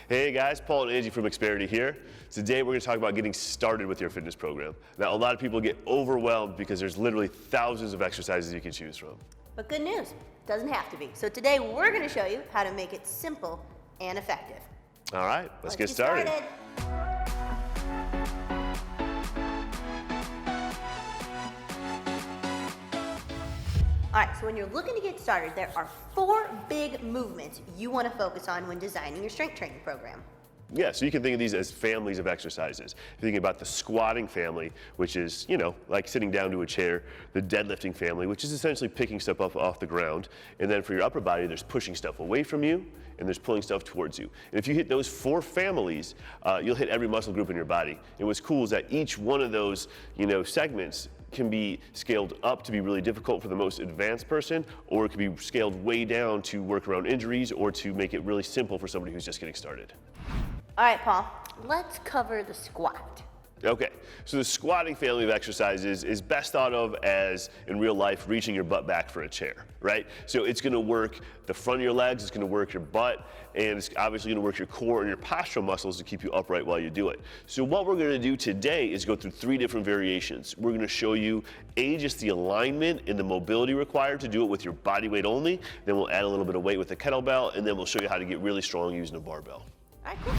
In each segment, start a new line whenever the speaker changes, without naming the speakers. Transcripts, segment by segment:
Hey guys, Paul and Angie from Experity here. Today we're going to talk about getting started with your fitness program. Now a lot of people get overwhelmed because there's literally thousands of exercises you can choose from.
But good news, doesn't have to be. So today we're going to show you how to make it simple and effective.
All right, let's get started.
All right, so when you're looking to get started, there are 4 big movements you want to focus on when designing your strength training program.
Yeah, so you can think of these as families of exercises. If you're thinking about the squatting family, which is, like sitting down to a chair, the deadlifting family, which is essentially picking stuff up off the ground, and then for your upper body, there's pushing stuff away from you, and there's pulling stuff towards you. And if you hit those 4 families, you'll hit every muscle group in your body. And what's cool is that each one of those, segments can be scaled up to be really difficult for the most advanced person, or it can be scaled way down to work around injuries or to make it really simple for somebody who's just getting started.
All right, Paul, let's cover the squat.
Okay, so the squatting family of exercises is best thought of as, in real life, reaching your butt back for a chair, right? So it's gonna work the front of your legs, it's gonna work your butt, and it's obviously gonna work your core and your postural muscles to keep you upright while you do it. So what we're gonna do today is go through 3 different variations. We're gonna show you just the alignment and the mobility required to do it with your body weight only, then we'll add a little bit of weight with the kettlebell, and then we'll show you how to get really strong using a barbell.
All right, cool.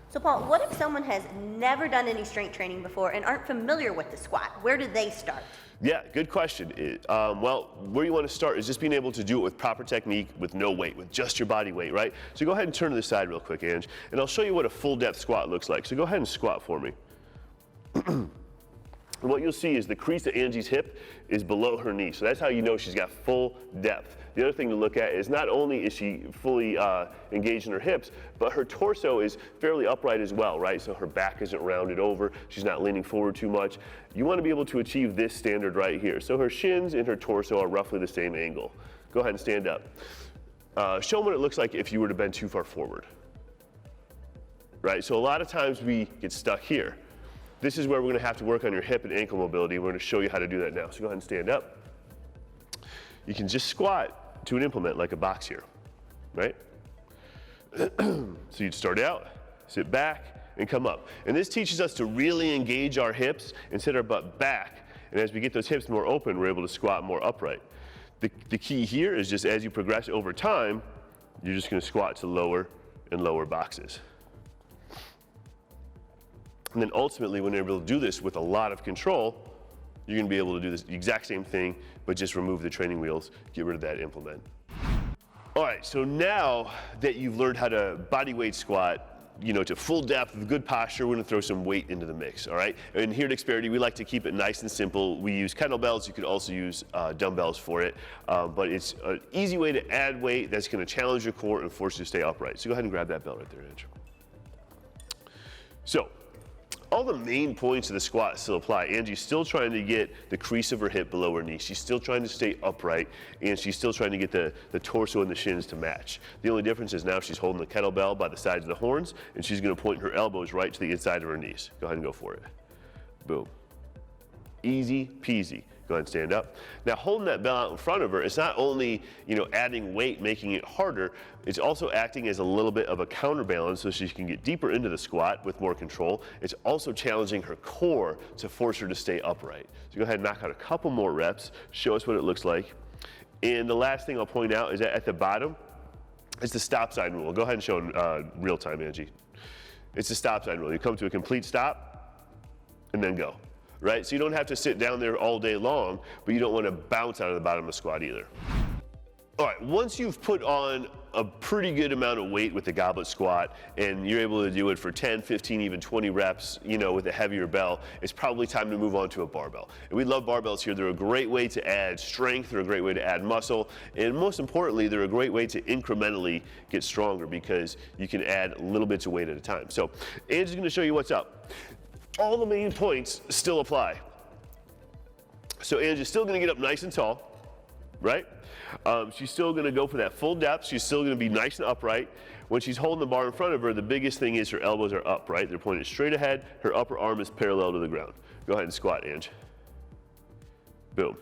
So Paul, what if someone has never done any strength training before and aren't familiar with the squat? Where do they start?
Yeah, good question. Well, where you want to start is just being able to do it with proper technique, with no weight, with just your body weight, right? So go ahead and turn to the side real quick, Ange, and I'll show you what a full depth squat looks like. So go ahead and squat for me. And what you'll see is the crease of Angie's hip is below her knee. So that's how you know she's got full depth. The other thing to look at is not only is she fully engaged in her hips, but her torso is fairly upright as well, right? So her back isn't rounded over. She's not leaning forward too much. You want to be able to achieve this standard right here. So her shins and her torso are roughly the same angle. Go ahead and stand up. Show them what it looks like if you were to bend too far forward, right? So a lot of times we get stuck here. This is where we're going to have to work on your hip and ankle mobility. We're going to show you how to do that now. So go ahead and stand up. You can just squat to an implement like a box here, right? So you'd start out, sit back, and come up. And this teaches us to really engage our hips and sit our butt back. And as we get those hips more open, we're able to squat more upright. The key here is just as you progress over time, you're just going to squat to lower and lower boxes. And then ultimately, when you're able to do this with a lot of control, you're going to be able to do this the exact same thing, but just remove the training wheels, get rid of that implement. All right, so now that you've learned how to body weight squat, to full depth with good posture, we're going to throw some weight into the mix, all right? And here at Experity, we like to keep it nice and simple. We use kettlebells. You could also use dumbbells for it, but it's an easy way to add weight that's going to challenge your core and force you to stay upright. So go ahead and grab that bell right there, Andrew. So, all the main points of the squat still apply. Angie's still trying to get the crease of her hip below her knee. She's still trying to stay upright, and she's still trying to get the torso and the shins to match. The only difference is now she's holding the kettlebell by the sides of the horns, and she's going to point her elbows right to the inside of her knees. Go ahead and go for it. Boom. Easy peasy. Go ahead and stand up. Now holding that bell out in front of her, it's not only adding weight, making it harder, it's also acting as a little bit of a counterbalance so she can get deeper into the squat with more control. It's also challenging her core to force her to stay upright. So go ahead and knock out a couple more reps, show us what it looks like. And the last thing I'll point out is that at the bottom, it's the stop sign rule. Go ahead and show in real time, Angie. It's the stop sign rule. You come to a complete stop and then go. Right? So you don't have to sit down there all day long, but you don't want to bounce out of the bottom of the squat either. All right, once you've put on a pretty good amount of weight with the goblet squat and you're able to do it for 10, 15, even 20 reps, with a heavier bell, it's probably time to move on to a barbell. And we love barbells here. They're a great way to add strength, they're a great way to add muscle, and most importantly, they're a great way to incrementally get stronger because you can add little bits of weight at a time. So Angie's going to show you what's up. All the main points still apply. So Angie's still going to get up nice and tall, right? She's still going to go for that full depth. She's still going to be nice and upright. When she's holding the bar in front of her, the biggest thing is her elbows are up, right? They're pointed straight ahead. Her upper arm is parallel to the ground. Go ahead and squat, Ange. Boom.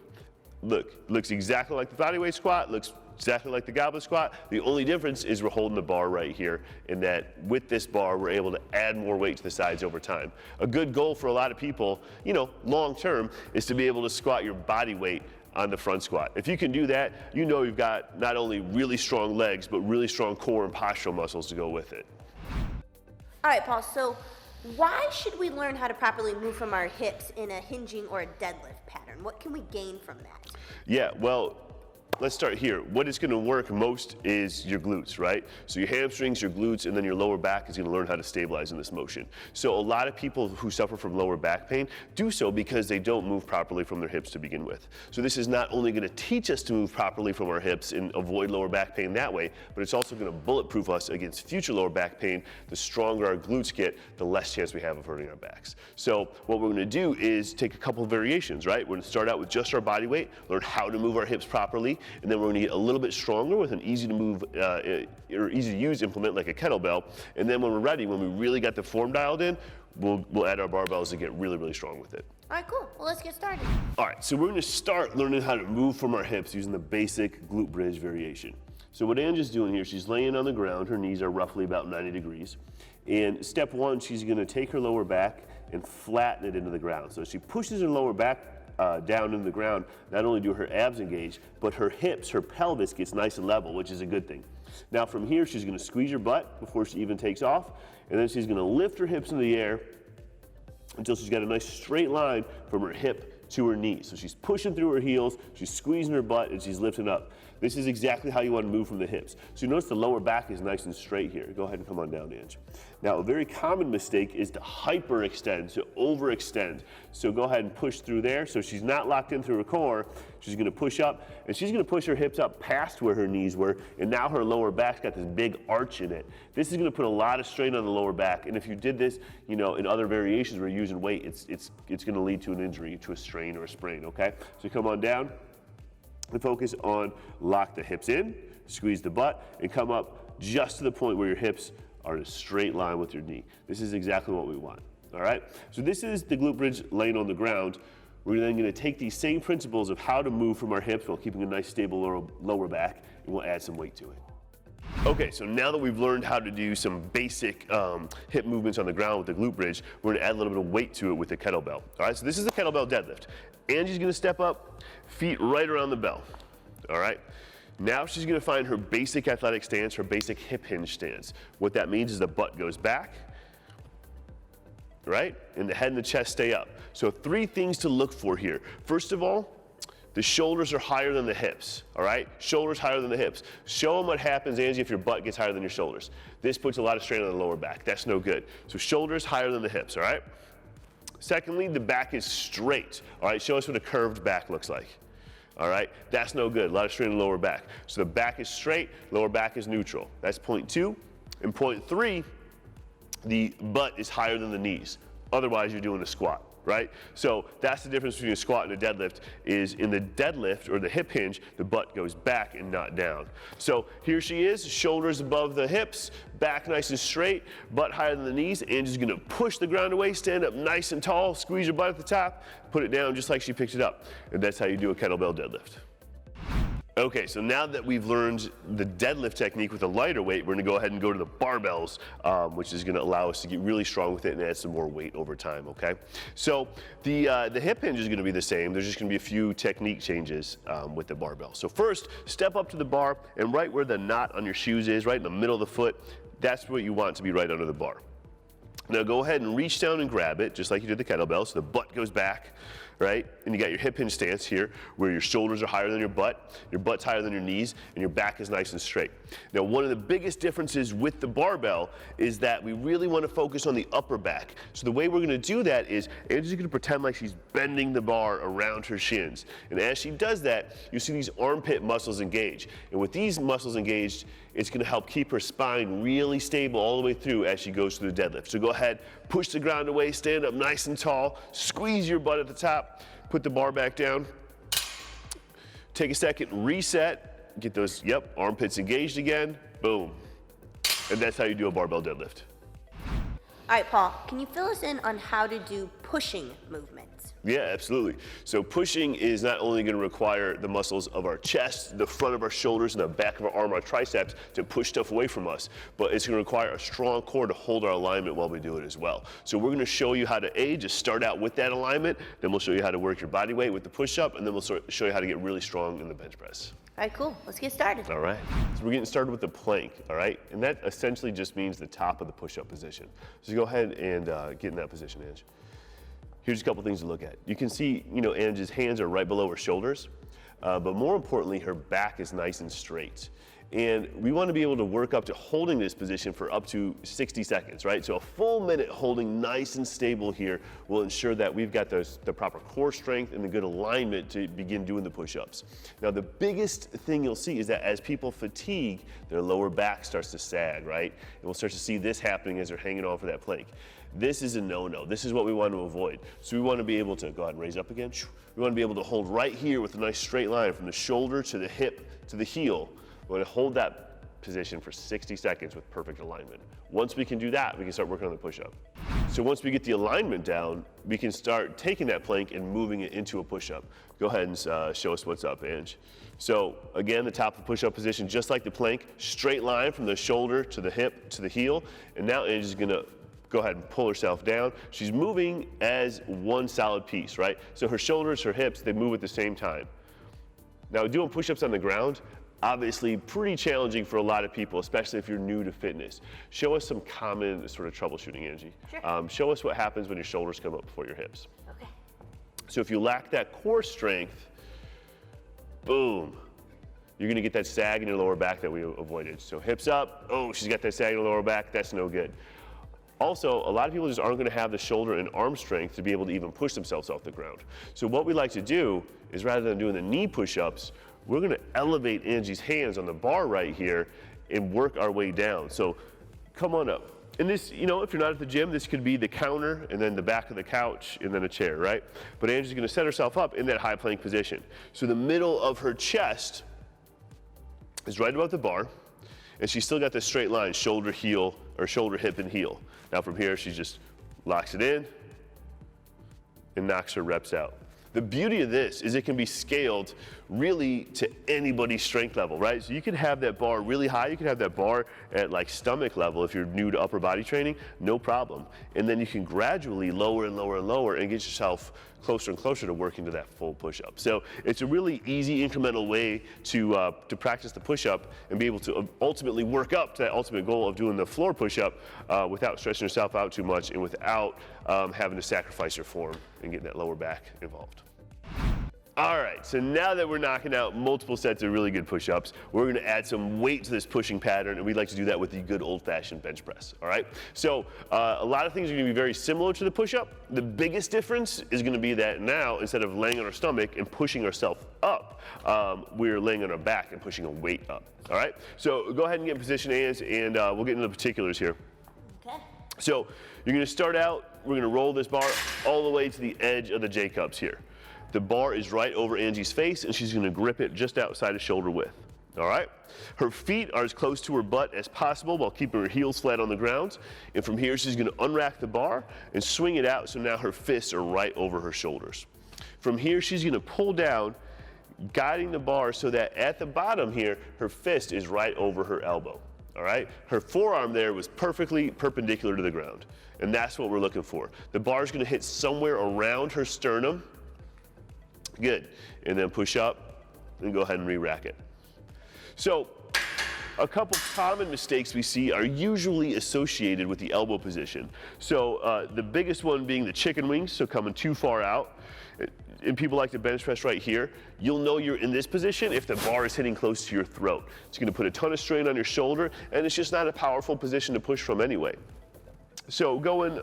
Look, looks exactly like the bodyweight squat. Looks exactly like the goblet squat. The only difference is we're holding the bar right here, and that with this bar, we're able to add more weight to the sides over time. A good goal for a lot of people, you know, long term, is to be able to squat your body weight on the front squat. If you can do that, you know you've got not only really strong legs, but really strong core and postural muscles to go with it.
All right, Paul, so why should we learn how to properly move from our hips in a hinging or a deadlift pattern? What can we gain from that?
Yeah, well, let's start here. What is going to work most is your glutes, right? So your hamstrings, your glutes, and then your lower back is going to learn how to stabilize in this motion. So a lot of people who suffer from lower back pain do so because they don't move properly from their hips to begin with. So this is not only going to teach us to move properly from our hips and avoid lower back pain that way, but it's also going to bulletproof us against future lower back pain. The stronger our glutes get, the less chance we have of hurting our backs. So what we're going to do is take a couple of variations, right? We're going to start out with just our body weight, learn how to move our hips properly, and then we're going to get a little bit stronger with an easy to move or easy to use implement like a kettlebell. And then when we're ready, when we really got the form dialed in, we'll add our barbells and get really, really strong with it.
All right, cool. Well, let's get started.
All right, so we're going to start learning how to move from our hips using the basic glute bridge variation. So what Angie's doing here, she's laying on the ground. Her knees are roughly about 90 degrees. And step one, she's going to take her lower back and flatten it into the ground. So she pushes her lower back down into the ground. Not only do her abs engage, but her hips, her pelvis gets nice and level, which is a good thing. Now from here, she's going to squeeze her butt before she even takes off, and then she's going to lift her hips in the air until she's got a nice straight line from her hip to her knee. So she's pushing through her heels, she's squeezing her butt, and she's lifting up. This is exactly how you want to move from the hips. So you notice the lower back is nice and straight here. Go ahead and come on down, Ange. Now, a very common mistake is to hyperextend, to overextend. So go ahead and push through there. So she's not locked in through her core. She's going to push up, and she's going to push her hips up past where her knees were, and now her lower back's got this big arch in it. This is going to put a lot of strain on the lower back, and if you did this, you know, in other variations where you're using weight, it's going to lead to an injury, to a strain or a sprain, okay? So come on down. And focus on lock the hips in, squeeze the butt, and come up just to the point where your hips are in a straight line with your knee. This is exactly what we want, all right? So this is the glute bridge laying on the ground. We're then going to take these same principles of how to move from our hips while keeping a nice stable lower back, and we'll add some weight to it. Okay, so now that we've learned how to do some basic hip movements on the ground with the glute bridge, we're going to add a little bit of weight to it with the kettlebell. All right, so this is a kettlebell deadlift. Angie's going to step up, feet right around the bell. All right, now she's going to find her basic athletic stance, her basic hip hinge stance. What that means is the butt goes back, right, and the head and the chest stay up. So 3 things to look for here. First of all, the shoulders are higher than the hips, all right? Shoulders higher than the hips. Show them what happens, Angie, if your butt gets higher than your shoulders. This puts a lot of strain on the lower back. That's no good. So shoulders higher than the hips, all right? Secondly, the back is straight, all right? Show us what a curved back looks like, all right? That's no good. A lot of strain on the lower back. So the back is straight, lower back is neutral. That's point 2. And point 3, the butt is higher than the knees. Otherwise, you're doing a squat. Right? So that's the difference between a squat and a deadlift, is in the deadlift or the hip hinge, the butt goes back and not down. So here she is, shoulders above the hips, back nice and straight, butt higher than the knees. Angie's gonna push the ground away, stand up nice and tall, squeeze your butt at the top, put it down just like she picked it up. And that's how you do a kettlebell deadlift. Okay, so now that we've learned the deadlift technique with a lighter weight, we're gonna go ahead and go to the barbells, which is gonna allow us to get really strong with it and add some more weight over time, okay? So the hip hinge is gonna be the same. There's just gonna be a few technique changes with the barbell. So first, step up to the bar, and right where the knot on your shoes is, right in the middle of the foot, that's what you want to be right under the bar. Now go ahead and reach down and grab it, just like you did the kettlebell, so the butt goes back, right? And you got your hip hinge stance here, where your shoulders are higher than your butt's higher than your knees, and your back is nice and straight. Now, one of the biggest differences with the barbell is that we really want to focus on the upper back. So the way we're going to do that is Angie's going to pretend like she's bending the bar around her shins. And as she does that, you see these armpit muscles engage. And with these muscles engaged, it's going to help keep her spine really stable all the way through as she goes through the deadlift. So go ahead, push the ground away, stand up nice and tall, squeeze your butt at the top, put the bar back down, take a second, reset, get those, armpits engaged again, boom. And that's how you do a barbell deadlift.
All right, Paul, can you fill us in on how to do pushing movements?
Yeah, absolutely. So pushing is not only going to require the muscles of our chest, the front of our shoulders, and the back of our arm, our triceps, to push stuff away from us, but it's going to require a strong core to hold our alignment while we do it as well. So we're going to show you how to just start out with that alignment, then we'll show you how to work your body weight with the push-up, and then we'll show you how to get really strong in the bench press.
All right, cool. Let's get started.
All right. So we're getting started with the plank, all right? And that essentially just means the top of the push-up position. So go ahead and get in that position, Ange. Here's a couple things to look at. You can see, Ange's hands are right below her shoulders, but more importantly, her back is nice and straight. And we want to be able to work up to holding this position for up to 60 seconds, right? So a full minute holding nice and stable here will ensure that we've got the proper core strength and the good alignment to begin doing the push-ups. Now, the biggest thing you'll see is that as people fatigue, their lower back starts to sag, right? And we'll start to see this happening as they're hanging on for that plank. This is a no-no. This is what we want to avoid. So we want to be able to, go ahead and raise up again. We want to be able to hold right here with a nice straight line from the shoulder to the hip to the heel. We want to hold that position for 60 seconds with perfect alignment. Once we can do that, we can start working on the push-up. So once we get the alignment down, we can start taking that plank and moving it into a push-up. Go ahead and show us what's up, Ange. So again, the top of push-up position, just like the plank, straight line from the shoulder to the hip to the heel. And now Ange is gonna go ahead and pull herself down. She's moving as one solid piece, right? So her shoulders, her hips, they move at the same time. Now doing push-ups on the ground, obviously pretty challenging for a lot of people, especially if you're new to fitness. Show us some common sort of troubleshooting, Angie.
Sure.
Show us what happens when your shoulders come up before your hips.
Okay.
So if you lack that core strength, boom, you're gonna get that sag in your lower back that we avoided. So hips up, oh, she's got that sag in her lower back, that's no good. Also, a lot of people just aren't going to have the shoulder and arm strength to be able to even push themselves off the ground. So what we like to do is, rather than doing the knee push-ups, we're going to elevate Angie's hands on the bar right here and work our way down. So come on up. And this, if you're not at the gym, this could be the counter and then the back of the couch and then a chair, right? But Angie's going to set herself up in that high plank position. So the middle of her chest is right above the bar, and she's still got this straight line, shoulder, heel, or shoulder, hip, and heel. Now from here, she just locks it in and knocks her reps out. The beauty of this is it can be scaled really to anybody's strength level, right? So you can have that bar really high. You can have that bar at like stomach level if you're new to upper body training, no problem. And then you can gradually lower and lower and lower and get yourself closer and closer to working to that full push-up. So it's a really easy incremental way to practice the push-up and be able to ultimately work up to that ultimate goal of doing the floor push-up without stressing yourself out too much and without having to sacrifice your form and getting that lower back involved. All right, so now that we're knocking out multiple sets of really good push-ups, we're gonna add some weight to this pushing pattern, and we'd like to do that with the good old-fashioned bench press, all right? So a lot of things are gonna be very similar to the push-up. The biggest difference is gonna be that now, instead of laying on our stomach and pushing ourselves up, we're laying on our back and pushing a weight up, all right? So go ahead and get in position, Ange, and we'll get into the particulars here.
Okay.
So you're gonna start out, we're gonna roll this bar all the way to the edge of the J-cups here. The bar is right over Angie's face, and she's gonna grip it just outside of shoulder width, all right? Her feet are as close to her butt as possible while keeping her heels flat on the ground. And from here, she's gonna unrack the bar and swing it out so now her fists are right over her shoulders. From here, she's gonna pull down, guiding the bar so that at the bottom here, her fist is right over her elbow, all right? Her forearm there was perfectly perpendicular to the ground, and that's what we're looking for. The bar is gonna hit somewhere around her sternum. Good, and then push up and go ahead and re-rack it. So a couple common mistakes we see are usually associated with the elbow position. So the biggest one being the chicken wings, so coming too far out. And people like to bench press right here. You'll know you're in this position if the bar is hitting close to your throat. It's gonna put a ton of strain on your shoulder, and it's just not a powerful position to push from anyway. So going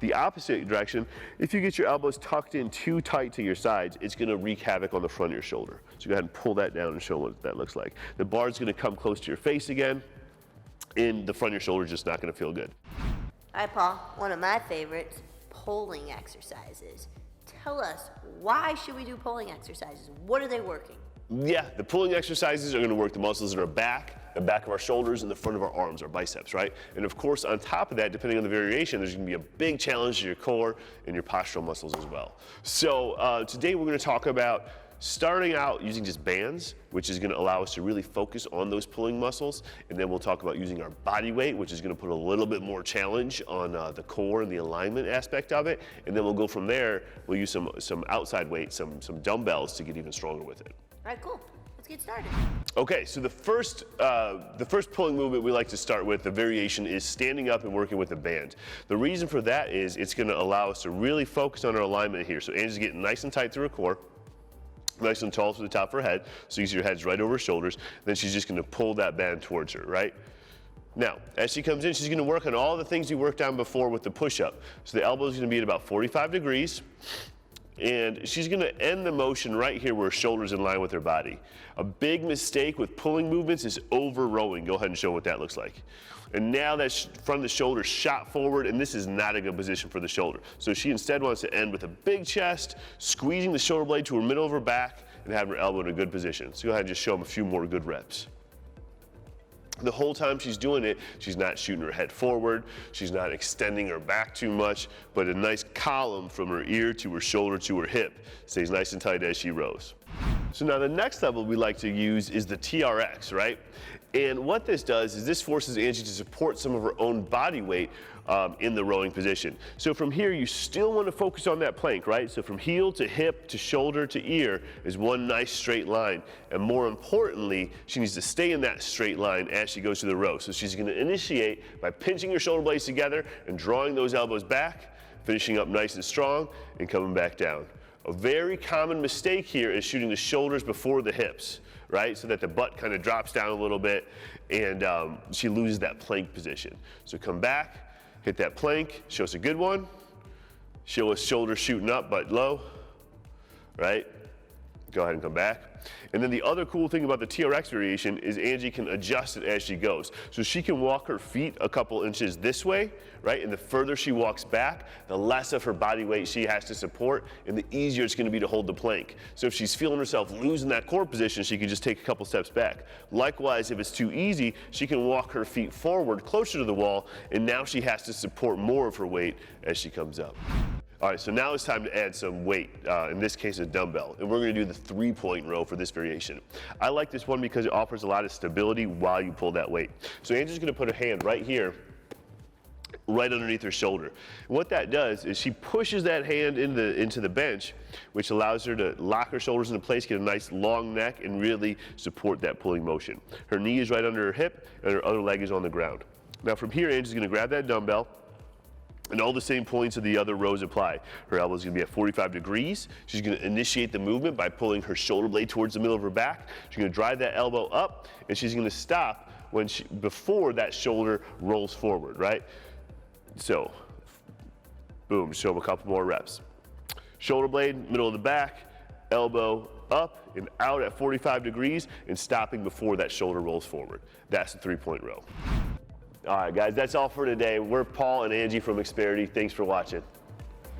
the opposite direction, if you get your elbows tucked in too tight to your sides, it's gonna wreak havoc on the front of your shoulder. So go ahead and pull that down and show what that looks like. The bar is gonna come close to your face again, and the front of your shoulder is just not gonna feel good.
All right, Paul, one of my favorites, pulling exercises. Tell us, why should we do pulling exercises? What are they working?
Yeah, the pulling exercises are gonna work the muscles in our back, the back of our shoulders, and the front of our arms, our biceps, right? And of course, on top of that, depending on the variation, there's gonna be a big challenge to your core and your postural muscles as well. So today we're gonna talk about starting out using just bands, which is gonna allow us to really focus on those pulling muscles. And then we'll talk about using our body weight, which is gonna put a little bit more challenge on the core and the alignment aspect of it. And then we'll go from there, we'll use some outside weight, some dumbbells to get even stronger with it.
All right, cool. Let's get started.
Okay, so the first pulling movement we like to start with, the variation, is standing up and working with a band. The reason for that is it's gonna allow us to really focus on our alignment here. So Angie's getting nice and tight through her core, nice and tall to the top of her head, so you see her head's right over her shoulders. Then she's just gonna pull that band towards her, right? Now, as she comes in, she's gonna work on all the things you worked on before with the push-up. So the elbow's gonna be at about 45 degrees, and she's gonna end the motion right here where her shoulder's in line with her body. A big mistake with pulling movements is over-rowing. Go ahead and show what that looks like. And now that front of the shoulder shot forward, and this is not a good position for the shoulder. So she instead wants to end with a big chest, squeezing the shoulder blade to her middle of her back, and having her elbow in a good position. So go ahead and just show them a few more good reps. The whole time she's doing it, she's not shooting her head forward, she's not extending her back too much, but a nice column from her ear to her shoulder to her hip stays nice and tight as she rows. So now the next level we like to use is the TRX, right? And what this does is this forces Angie to support some of her own body weight in the rowing position. So from here, you still want to focus on that plank, right? So from heel to hip to shoulder to ear is one nice straight line. And more importantly, she needs to stay in that straight line as she goes through the row. So she's going to initiate by pinching her shoulder blades together and drawing those elbows back, finishing up nice and strong and coming back down. A very common mistake here is shooting the shoulders before the hips, right? So that the butt kind of drops down a little bit and she loses that plank position. So come back, hit that plank, show us a good one. Show us shoulders shooting up, butt low, right? Go ahead and come back. And then the other cool thing about the TRX variation is Angie can adjust it as she goes. So she can walk her feet a couple inches this way, right? And the further she walks back, the less of her body weight she has to support, and the easier it's gonna be to hold the plank. So if she's feeling herself losing that core position, she can just take a couple steps back. Likewise, if it's too easy, she can walk her feet forward closer to the wall, and now she has to support more of her weight as she comes up. All right, so now it's time to add some weight, in this case a dumbbell, and we're gonna do the 3-point row for this variation. I like this one because it offers a lot of stability while you pull that weight. So Angie's gonna put her hand right here, right underneath her shoulder. And what that does is she pushes that hand into the bench, which allows her to lock her shoulders into place, get a nice long neck, and really support that pulling motion. Her knee is right under her hip, and her other leg is on the ground. Now from here, Angie's gonna grab that dumbbell, and all the same points of the other rows apply. Her elbow is going to be at 45 degrees. She's going to initiate the movement by pulling her shoulder blade towards the middle of her back. She's going to drive that elbow up, and she's going to stop before that shoulder rolls forward, right? So, boom, show them a couple more reps. Shoulder blade, middle of the back, elbow up and out at 45 degrees, and stopping before that shoulder rolls forward. That's the 3-point row. All right, guys, that's all for today. We're Paul and Angie from Experity. Thanks for watching.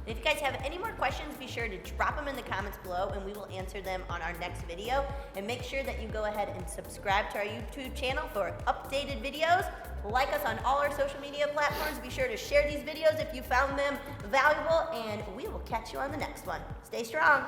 And if you guys have any more questions, be sure to drop them in the comments below and we will answer them on our next video. And make sure that you go ahead and subscribe to our YouTube channel for updated videos. Like us on all our social media platforms. Be sure to share these videos if you found them valuable, and we will catch you on the next one. Stay strong.